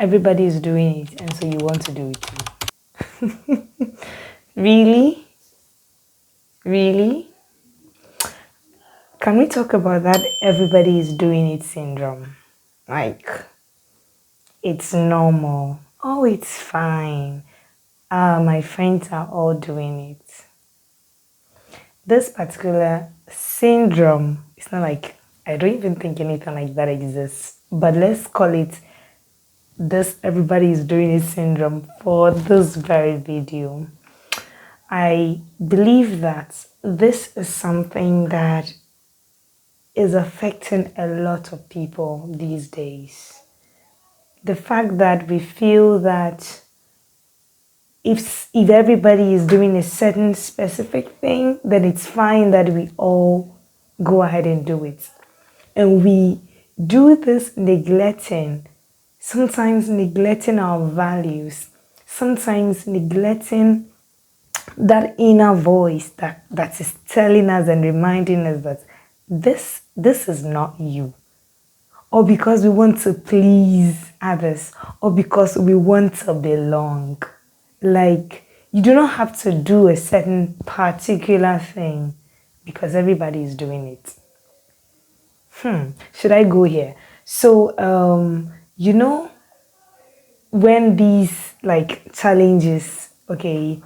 Everybody is doing it, and so you want to do it too. Really? Really? Can we talk about that everybody is doing it syndrome? Like, it's normal. Oh, it's fine. My friends are all doing it. This particular syndrome, it's not like, I don't even think anything like that exists, but let's call it this everybody is doing it syndrome for this very video. I believe that this is something that is affecting a lot of people these days. The fact that we feel that if everybody is doing a certain specific thing, then it's fine that we all go ahead and do it. And we do this sometimes neglecting our values, sometimes neglecting that inner voice that is telling us and reminding us that this is not you. Or because we want to please others, or because we want to belong. Like, you do not have to do a certain particular thing because everybody is doing it. Should I go here? So, when these like challenges, okay,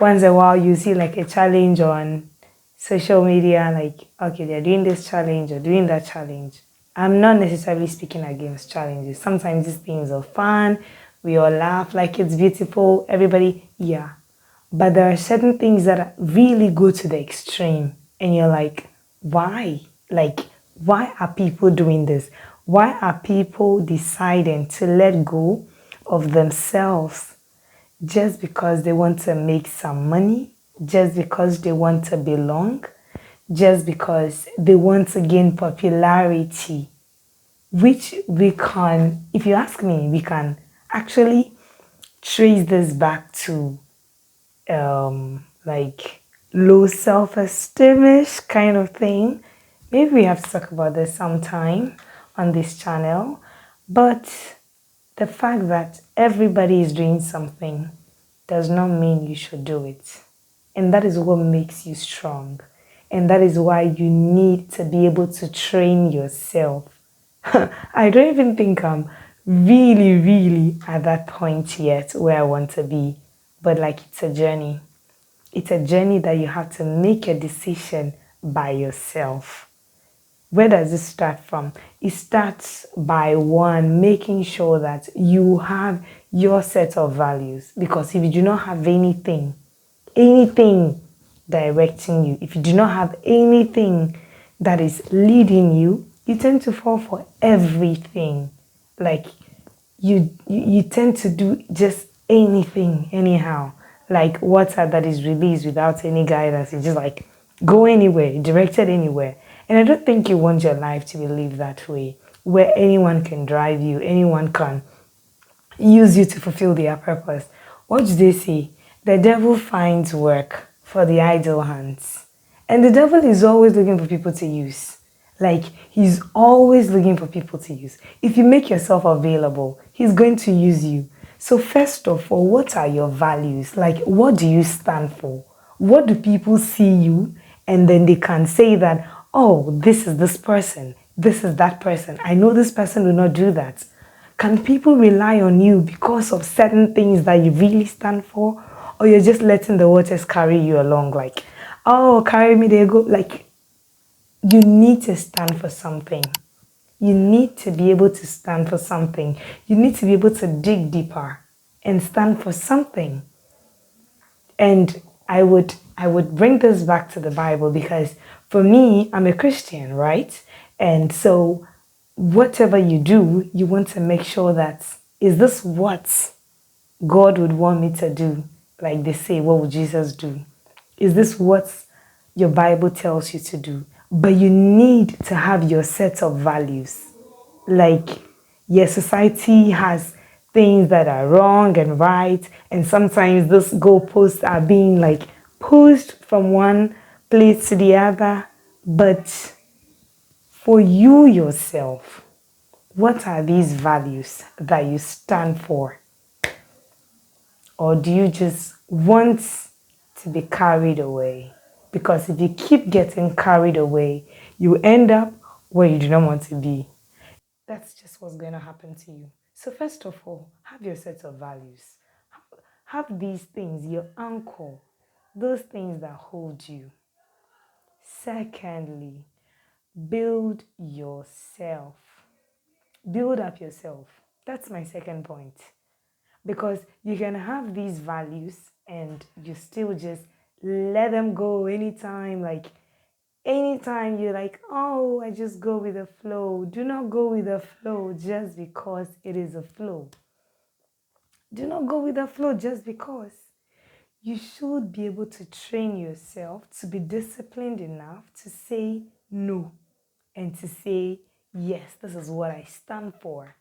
once in a while you see like a challenge on social media, like, okay, they're doing this challenge or doing that challenge. I'm not necessarily speaking against challenges. Sometimes these things are fun. We all laugh like it's beautiful. Everybody, yeah. But there are certain things that really go to the extreme. And you're like, why? Like, why are people doing this? Why are people deciding to let go of themselves just because they want to make some money? Just because they want to belong? Just because they want to gain popularity? Which we can, if you ask me, we can actually trace this back to like low self-esteem-ish kind of thing. Maybe we have to talk about this sometime on this channel. But the fact that everybody is doing something does not mean you should do it. And that is what makes you strong. And that is why you need to be able to train yourself. I don't even think I'm really at that point yet where I want to be. But like, it's a journey. It's a journey that you have to make a decision by yourself. Where does it start from? It starts by one, making sure that you have your set of values. Because if you do not have anything directing you, if you do not have anything that is leading you, you tend to fall for everything. Like, you tend to do just anything anyhow. Like water that is released without any guidance. It's just like go anywhere, directed anywhere. And I don't think you want your life to be lived that way, where anyone can drive you, anyone can use you to fulfill their purpose. What do they say? The devil finds work for the idle hands. And the devil is always looking for people to use. Like, he's always looking for people to use. If you make yourself available, he's going to use you. So first of all, what are your values? Like, what do you stand for? What do people see you? And then they can say that, oh, this is this person. This is that person. I know this person will not do that. Can people rely on you because of certain things that you really stand for? Or you're just letting the waters carry you along? Like, oh, carry me, there you go. Like, you need to stand for something. You need to be able to stand for something. You need to be able to dig deeper and stand for something. And I would bring this back to the Bible because for me, I'm a Christian, right? And so whatever you do, you want to make sure that, is this what God would want me to do? Like they say, what would Jesus do? Is this what your Bible tells you to do? But you need to have your set of values. Like, yes, society has things that are wrong and right, and sometimes those goalposts are being like pushed from one place to the other. But for you yourself, What are these values that you stand for? Or do you just want to be carried away? Because if you keep getting carried away, you end up where you do not want to be. That's just what's going to happen to you. So, first of all, have your set of values. Have these things, your anchor, those things that hold you. Secondly, build yourself. Build up yourself. That's my second point. Because you can have these values and you still just let them go anytime. Like, anytime you're like, oh, I just go with the flow. Do not go with the flow just because it is a flow. Do not go with the flow just because. You should be able to train yourself to be disciplined enough to say no and to say, yes, this is what I stand for.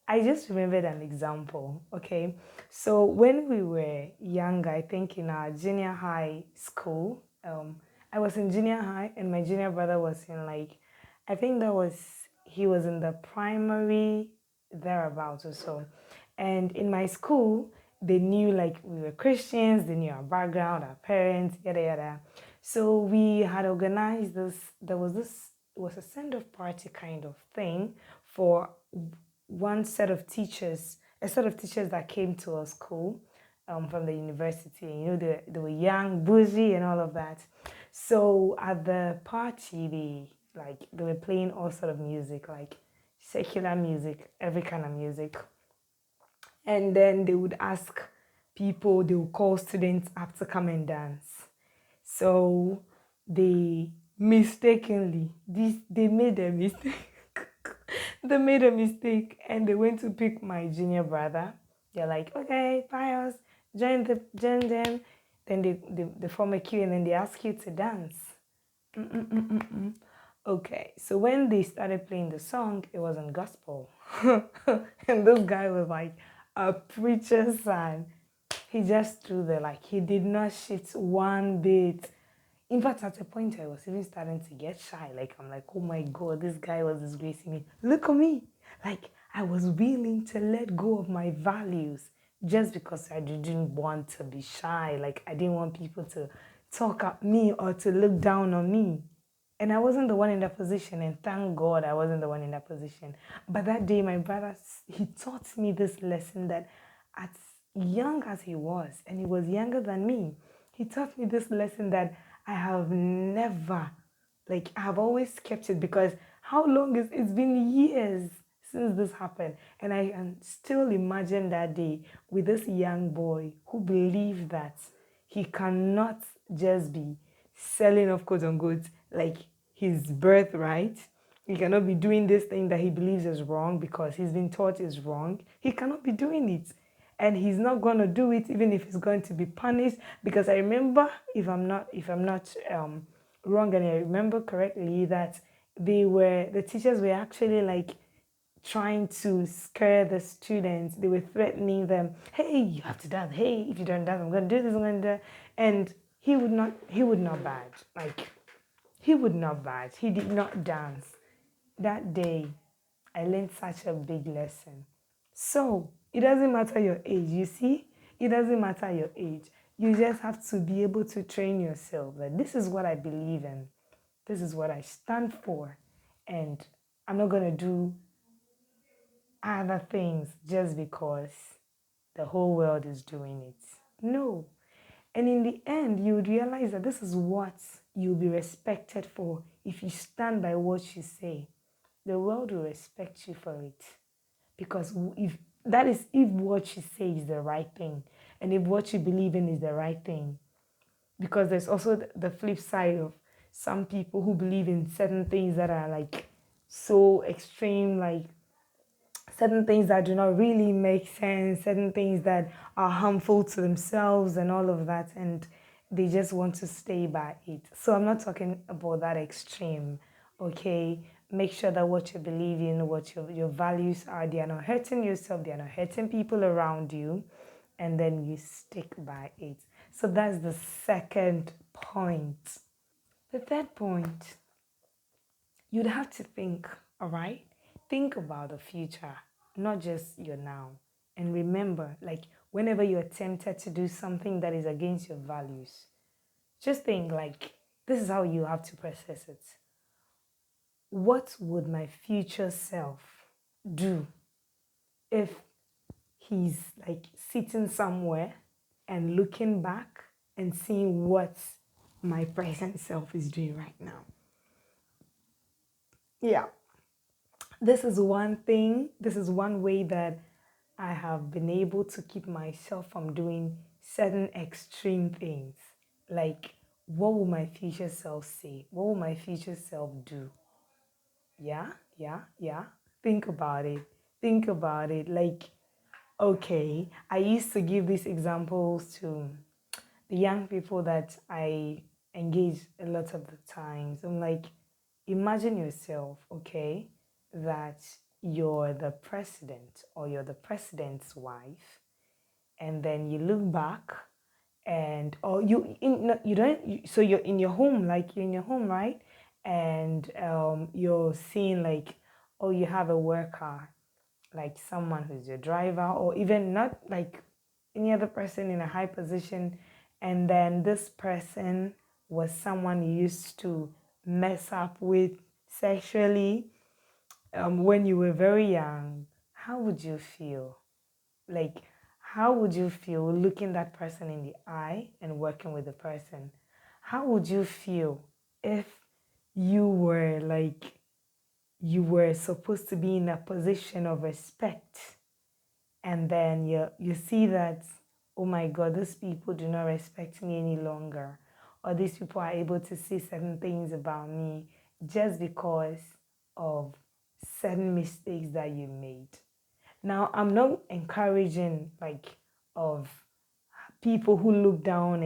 I just remembered an example, okay? So when we were younger, I think in our junior high school, I was in junior high and my junior brother was in like, I think he was in the primary thereabouts or so. And in my school, they knew like we were Christians, they knew our background, our parents, yada yada. So we had organized this, it was a send-off party kind of thing for one set of teachers, a set of teachers that came to our school from the university. You know, they were young, bougie, and all of that. So at the party, they were playing all sort of music, like secular music, every kind of music. And then they would ask people, they would call students up to come and dance. So they mistakenly, they made a mistake. They made a mistake and they went to pick my junior brother. They're like, okay, Pius, join them. Then they form a queue and then they ask you to dance. Mm-mm-mm-mm. Okay, so when they started playing the song, it wasn't gospel. And this guy was like a preacher's son. He just threw there, like he did not shift one bit. In fact, at a point, I was even starting to get shy. Like, I'm like, oh my God, this guy was disgracing me. Look at me. Like, I was willing to let go of my values just because I didn't want to be shy. Like, I didn't want people to talk at me or to look down on me. And I wasn't the one in that position, and thank God I wasn't the one in that position. But that day, my brother, he taught me this lesson that as young as he was, and he was younger than me, he taught me this lesson that I have never, like, I have always kept it because how long is it's been years since this happened. And I can still imagine that day with this young boy who believed that he cannot just be selling off quote unquote like his birthright. He cannot be doing this thing that he believes is wrong because he's been taught is wrong. He cannot be doing it. And he's not going to do it even if he's going to be punished. Because I remember, if I'm not wrong and I remember correctly, that the teachers were actually like trying to scare the students. They were threatening them, hey, you have to dance. Hey, if you don't dance, I'm going to do this, I'm going to do that. And he would not budge. Like, he would not budge. He did not dance. That day, I learned such a big lesson. So, it doesn't matter your age, you see? It doesn't matter your age. You just have to be able to train yourself that this is what I believe in. This is what I stand for. And I'm not going to do other things just because the whole world is doing it. No. And in the end, you would realize that this is what you'll be respected for if you stand by what you say. The world will respect you for it. Because if what you say is the right thing, and if what you believe in is the right thing. Because there's also the flip side of some people who believe in certain things that are like so extreme, like certain things that do not really make sense, certain things that are harmful to themselves and all of that, and they just want to stay by it. So I'm not talking about that extreme, okay? Make sure that what you believe in, what your values are, they are not hurting yourself, they are not hurting people around you, and then you stick by it. So that's the second point. The third point, you'd have to think, all right? think about the future, not just your now. And remember, like whenever you're tempted to do something that is against your values, just think like this is how you have to process it. What would my future self do if he's like sitting somewhere and looking back and seeing what my present self is doing right now? Yeah, this is one thing, this is one way that I have been able to keep myself from doing certain extreme things. Like, what will my future self say? What will my future self do? Yeah. Think about it. Think about it. Like, okay, I used to give these examples to the young people that I engage a lot of the times. I'm like, imagine yourself, okay, that you're the president or you're the president's wife, and then you look back and or you in no, you don't so you're in your home, like you're in your home, right? And you're seeing like, oh, you have a worker, like someone who's your driver, or even not like any other person in a high position, and then this person was someone you used to mess up with sexually when you were very young. How would you feel? Like, how would you feel looking that person in the eye and working with the person? How would you feel if you were like, you were supposed to be in a position of respect, and then you see that, oh my God, these people do not respect me any longer, or these people are able to say certain things about me just because of certain mistakes that you made. Now, I'm not encouraging like of people who look down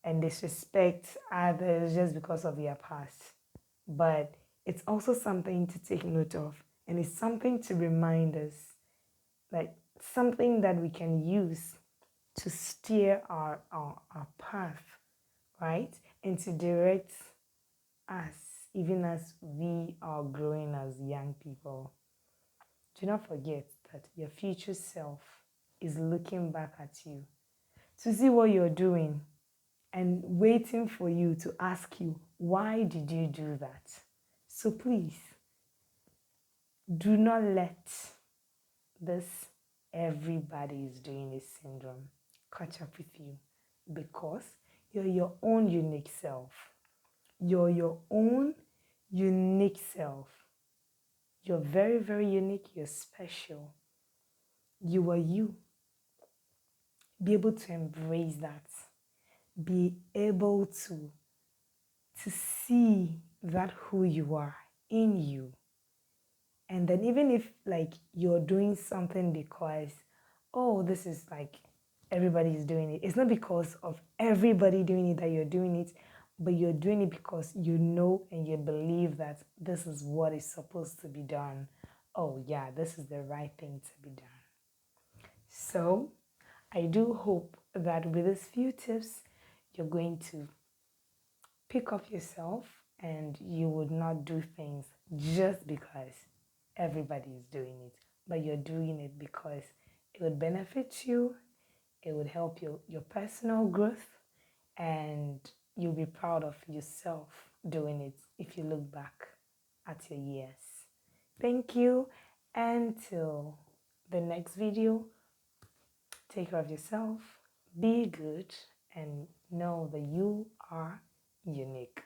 and disrespect others just because of their past. But it's also something to take note of, and it's something to remind us, like something that we can use to steer our path, right? And to direct us even as we are growing as young people. Do not forget that your future self is looking back at you to see what you're doing and waiting for you to ask you, why did you do that? So please, do not let this everybody is doing it syndrome catch up with you, because you're your own unique self. You're your own unique self. You're very, very unique. You're special. You are you. Be able to embrace that. Be able to see that who you are in you. And then even if like you're doing something because, oh, this is like everybody's doing it. It's not because of everybody doing it that you're doing it, but you're doing it because you know and you believe that this is what is supposed to be done. Oh yeah, this is the right thing to be done. So I do hope that with these few tips, you're going to pick up yourself and you would not do things just because everybody is doing it, but you're doing it because it would benefit you, it would help your personal growth, and you'll be proud of yourself doing it if you look back at your years. Thank you. Until the next video, take care of yourself, be good, and know that you are unique.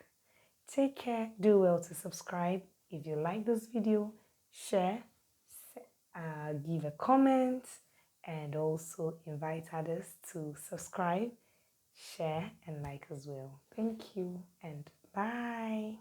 Take care. Do well to subscribe. If you like this video, share, give a comment, and also invite others to subscribe, share, and like as well. Thank you, and bye.